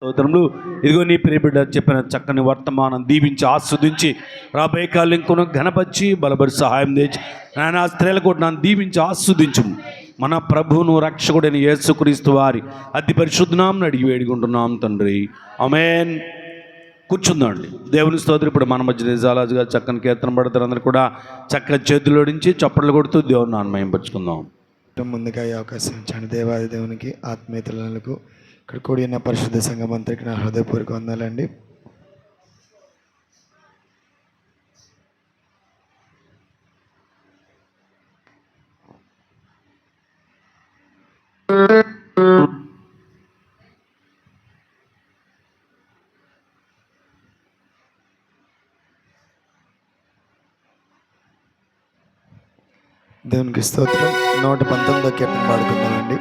స్తోత్రములు. ఇదిగో నీ ప్రియబిడ్డ చెప్పిన చక్కని వర్తమానం దీవించి ఆస్వాదించి రాబోయే కాలం ఇంకొన ఘనపరిచి బలపరి సహాయం తెచ్చి నాయన స్త్రీలకు కూడా నన్ను దీవించి ఆస్వాదించు. మన ప్రభువును రక్షకుడైన యేసుక్రీస్తు వారి అతి పరిశుద్ధనామం అడిగి వేడుకుంటున్నాం తండ్రి, ఆమేన్. కూర్చుందండి. దేవుని స్తోత్రం. ఇప్పుడు మన మధ్య నిజాలాజు గారు చక్కని కీర్తన పడతారు. అందరూ కూడా చక్కని చేతుల్లోడించి చప్పట్లు కొడుతూ దేవుని నామయంపరుచుకుందాం. ముందుగా ఈ అవకాశం ఇచ్చాను దేవాది దేవునికి, ఆత్మీయతలకు, ఇక్కడ కూడిన పరిశుద్ధ సంఘం అంతరికి నా హృదయపూర్వక వందనాలండి. దేవునికి స్తోత్రం. 119వ కీర్తన పాడుకుందామండి.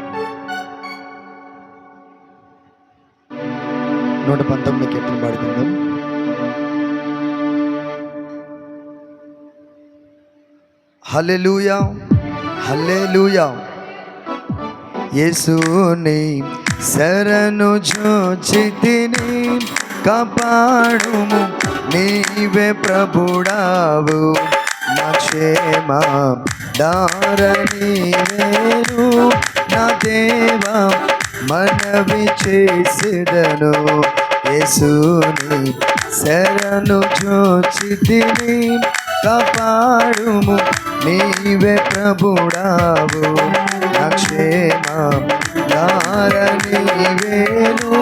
119వ కీర్తన పాడుకుందాం. హల్లెలూయా హల్లెలూయా, యేసుని శరణు జొచ్చితిని, కాపాడుము నీవే ప్రభుడావు, నా క్షేమ దారని వేరు, నా దేవా మనవి చేసిదను, యేసుని శరణు జొచ్చితిని, కాపాడుము నీవే ప్రభుడావు, నా క్షేమ దారని వేరు,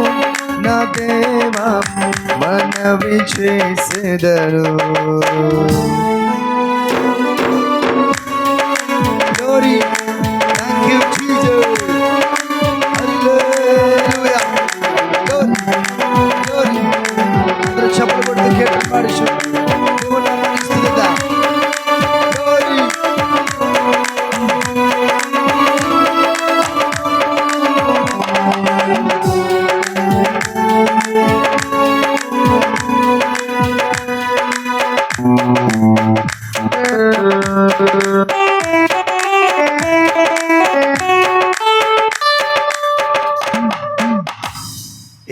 నా దేవా మనవి చేసిదను. Glory, thank you Jesus. Hallelujah. Glory, glory. అందరూ చప్పట్లు కొడుతూ కీర్తన పాడుచు దేవుని నామమును స్తుతిద్దాం. Glory.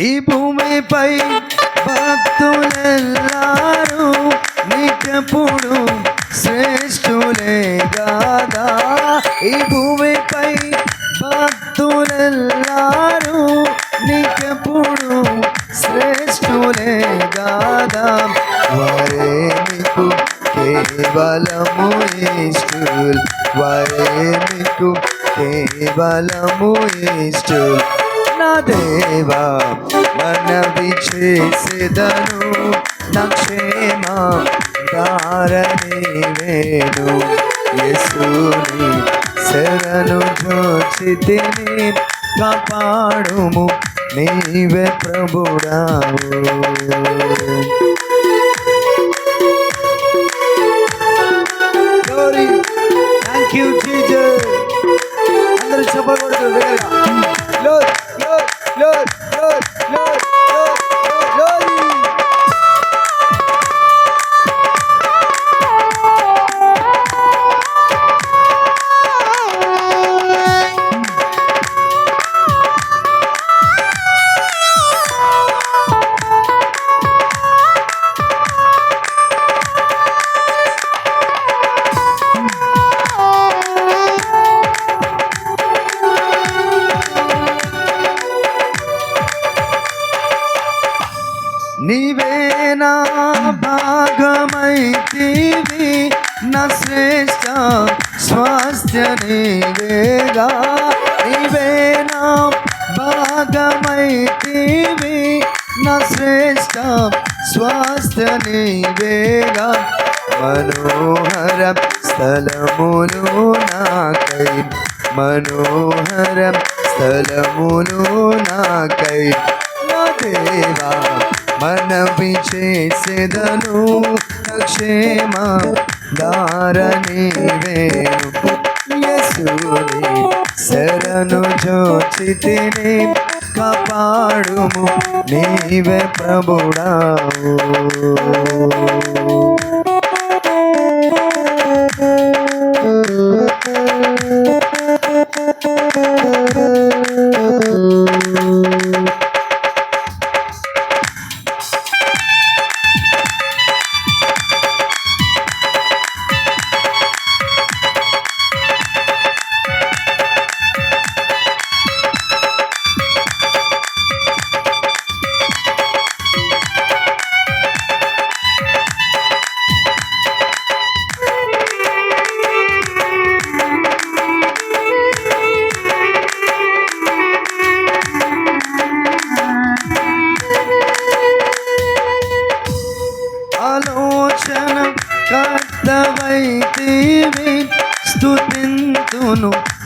ఈ భూమిపై భక్తులెల్లారు నిత్యపుడు శ్రేష్ఠులే గాదా, ఈ భూమిపై భక్తులెల్లారు నిత్యపుడు శ్రేష్ఠులే గాదా, వారే నీకు కేవలము ఇష్టుల్, వారే నీకు కేవలము ఇష్టుల్, నా దేవా మనవి చేసేదను, నా క్షేమ దారని వేణు, యేసుని శరణు జొచ్చితిని, కాపాడుము నీవే ప్రభుడావు. Glory, thank you Jesus. అందరూ చప్పట్లు కొడుతూ వేగంగా Lord, Lord, Lord, Lord, Lord, Lord, Lord. నీవే నా భాగమైతివి, నా శ్రేష్ఠ స్వాస్థ్య నీవేగా, నీవే నా భాగమైతివి, నా శ్రేష్ఠ స్వాస్థ్య నీవేగా, మనోహర స్థలములు నాకై, మనోహర స్థలములు నాకై, నా దేవా మనవి చేసేదను, నా క్షేమ దారని వేణు, యేసుని శరణు జొచ్చితిని, కాపాడుము నీవే ప్రభుడావు.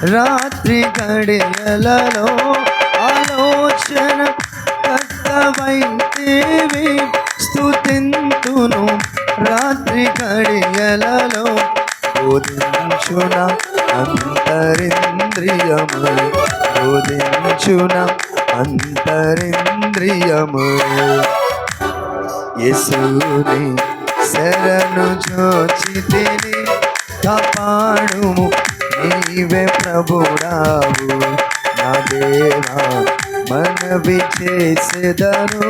రాత్రి గడియలలో ఆలోచన కర్తవైతేవి స్తుతింతును. రాత్రి గడియలలో బోధించున అంతరింద్రియము, బోధించున అంతరింద్రియము. యేసుని శరణు జోచితిని, కాపాడుము నీవే ప్రభుడావు. నా దేవా మనవి చేసెదను,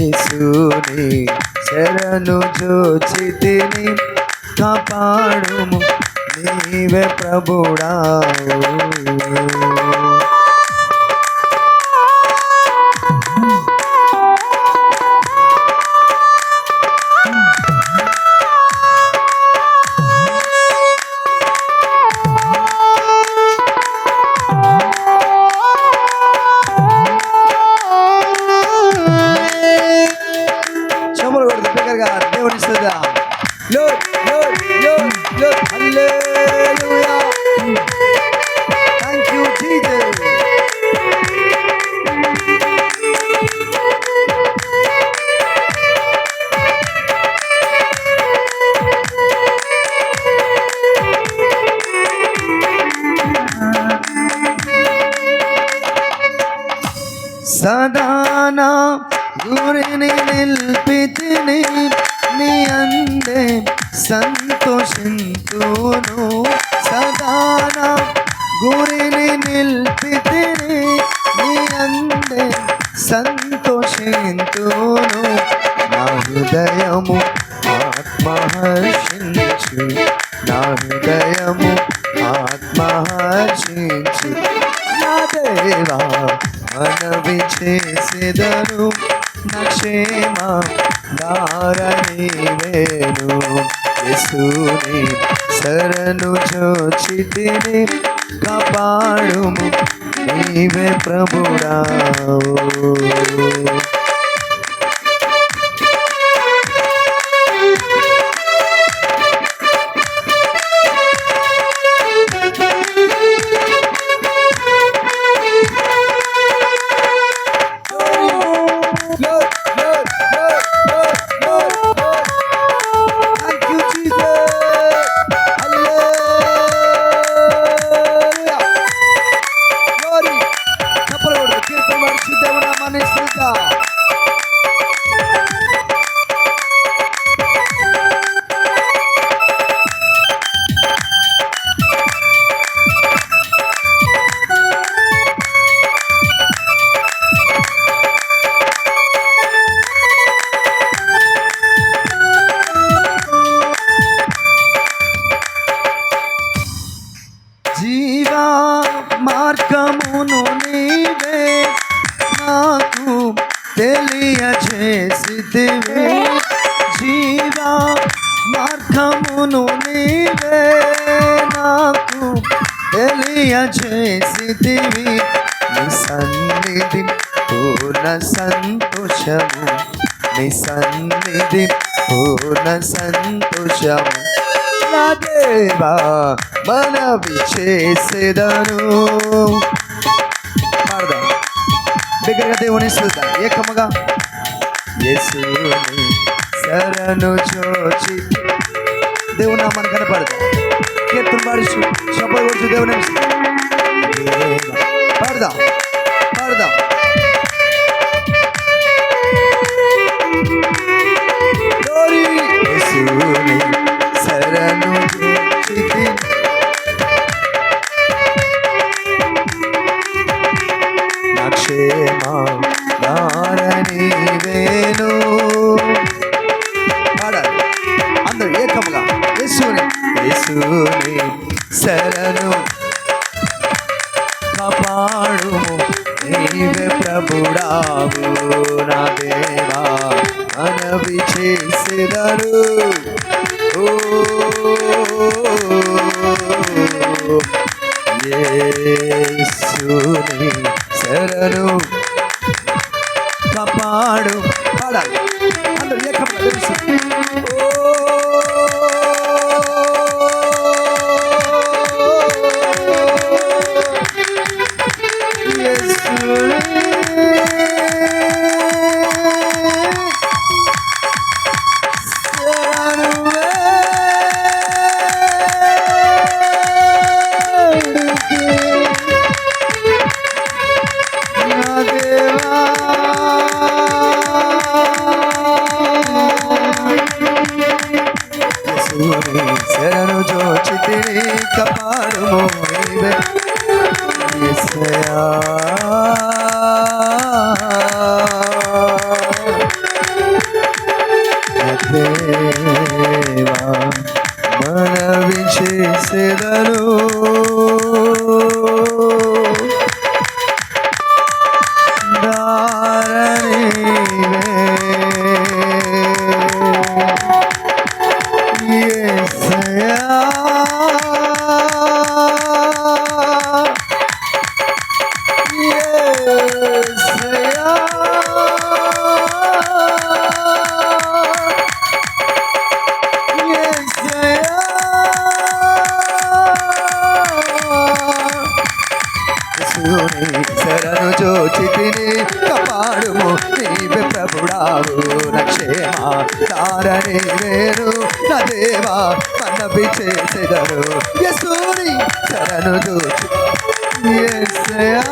యేసుని శరణు జోచితిని, కాపాడుము నీవే ప్రభుడావు. దేవుని స్తుతిద్దాం. Lord, Lord, Lord, Lord, hallelujah. Thank you, Jesus. సదానా గురిని నిల్పితిని, నీ అందే సంతోషింతును. సదానా గురిని నిల్పితిని, నీ అందే సంతోషింతును. నా హృదయము ఆత్మహర్షించు, నా హృదయము ఆత్మహర్షించు. నా దేవా మనవి చేసెదను, నా క్షేమ దారనీవేను. యేసుని శరణు జోచితిని, కాపాడుము నీవే ప్రభుడావు. జీవా మార్గమును నీవే నాకు తెలియజేసితివి, జీవా మార్గమును నీవే నాకు తెలియజేసితివి. నీ సన్నిధి పూర్ణ సంతోషము, నీ సన్నిధి పూర్ణ సంతోషము. నా దేవా మనవి చేసెదను. పాడదాం బిగ్గరగా దేవుని స్తుతిద్దాం ఏకముగా. యేసుని శరణు జోచి దేవుని నామాన్ని కనపడదాం. కీర్తన పాడుచు శబ్దం కొడుచు దేవుని పాడదాం పాడదాం. యేసుని శరణు జోచితిని, నా క్షేమ దారనీవేను. పాడాలి అందరూ ఏకముగా. యేసుని యేసుని శరణు కాపాడుము నీవే ప్రభుడావు. నా దేవా మనవి చేసెదను, యేసుని శరణు కాపాడు. పాడాలి అందరూ ఏకముగా తెలుసు. శరణు జోచితిని కాపాడుము నీవే యేసయ్యా. దేవా మనవి చేసెదను శరణు జోచితిని కాపాడుము నీవే ప్రభుడావు నా క్షేమ తారని వేరు నా దేవా మనవి చేసెదను యేసుని శరణు జోచి యేసయ్యా.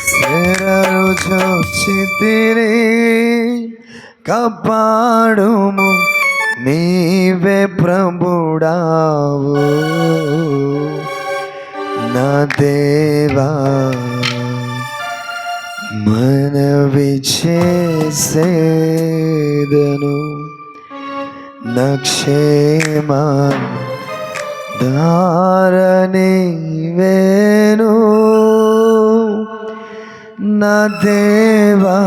శరణు జోచితిని కాపాడుము నీవే ప్రభుడావు నా దేవా మనవి చేసేదను నా క్షేమ దారని వేను నా దేవా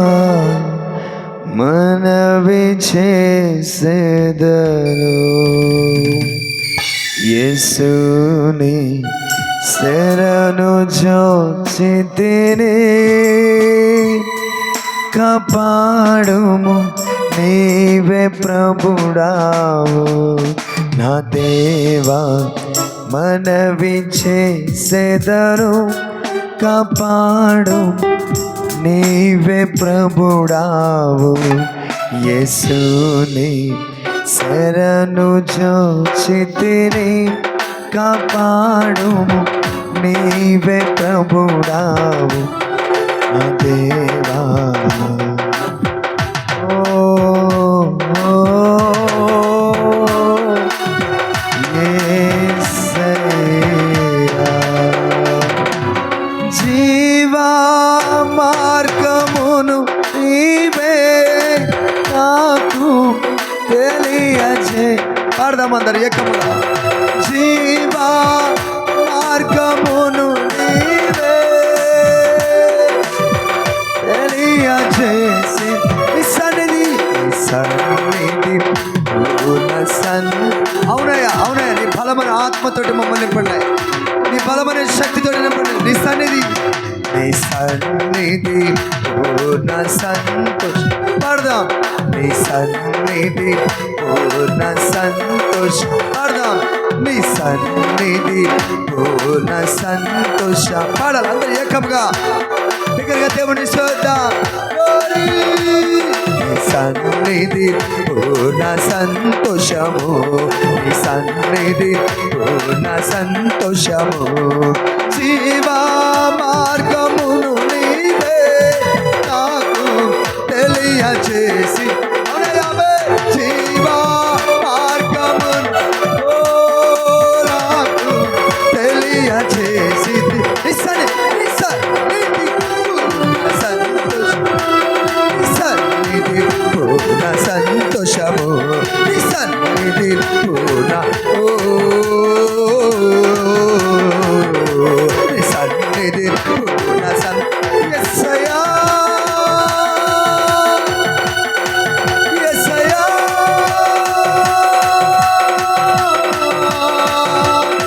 మనవి చేసెదను యేసుని శరణు జోచితిని కాపాడుము నీవే ప్రభుడావు నా దేవా మనవి చేసెదను కాపాడు నీవే ప్రభుడావు యేసుని శరణు జోచితిని కాపాడుము నీవే ప్రభుడావు నా దేవా. జీవా మార్గమును నీవే నాకు తెలియజే పాడదామందరు ఏకముగా జీవా మార్గమును నీవే తెలియజేసి సన్నిధి అవునయ్యా అవునయ్యా నీ బలమైన ఆత్మతోటి మమ్మల్ని నింపండి నీ బలమైన శక్తితోటి నింపండి నీ సన్నిధి పూర్ణ సంతోష పాడదాం నీ సన్నిధి పూర్ణ సంతోష పాడదాం నీ సన్నిధి పూర్ణ సంతోష పాడాలి అందరూ ఏకముగా దగ్గరగా దేవుని చూద్దాం సన్నిధి పూర్ణ సంతోషము నీ సన్నిధి పూర్ణ సంతోషము జీవా మార్గమును నీవే నాకు తెలియజేసి జీవా మార్గమును నాకు తెలియజేసి పూర్ణ సంతోషము నీ సన్నిధి పూర్ణ నీ సన్నిధి పూర్ణ యేసయ్యా యేసయ్యా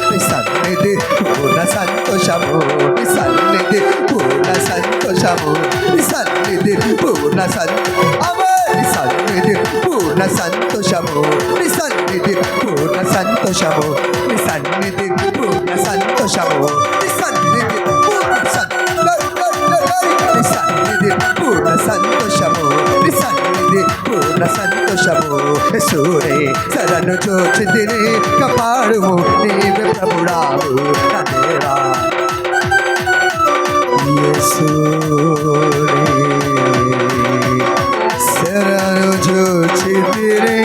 నీ సన్నిధి పూర్ణ సంతోషము నీ సన్నిధి పూర్ణ సంతోషము నీ సన్నిధి పూర్ణ సన్నిధి పూర్ణ సంతోషము నీ సన్నిధి పూర్ణ సంతోషము నీ సన్నిధి పూర్ణ సంతోషము నీ సన్నిధి పూర్ణ యేసునే శరణు చూచి తిని కాపాడుము నీవే ప్రభుడావు నా దేవా యేసునే శరణు చూచి తిని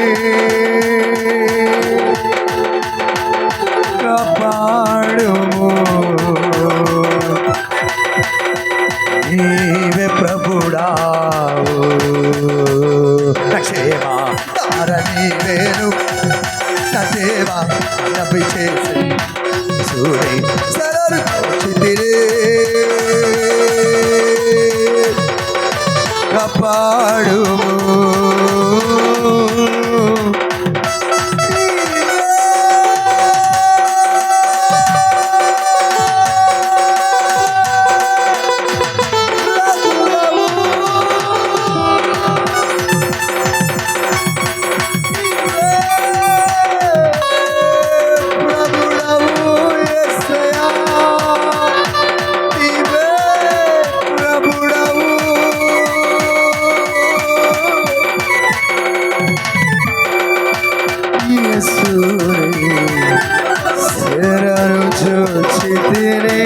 కాపాడుము నీవే ప్రభుడావు నా క్షేమ తారని వేను నా దేవ నవ్వి చేసి సూరి సరరు చితిరే కాపాడుము శరణు చూచి తిని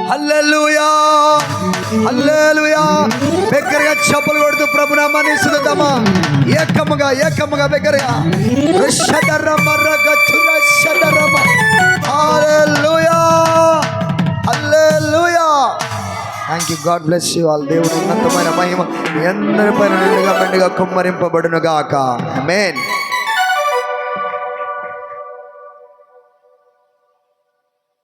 హల్లెలూయా హల్లెలూయా బిగ్గరగా చప్పలు కొడుతూ ప్రభునామాన్ని స్తుతిద్దామా ఏకముగా బిగ్గరగా రుషదరమ రగతుర షదరమ hallelujah hallelujah thank you God bless you all దేవుడు ఉన్నతమైన మహిమ మీ అందరి పైన నిండుగా మెండుగా కుమ్మరింపబడును గాక ఆమేన్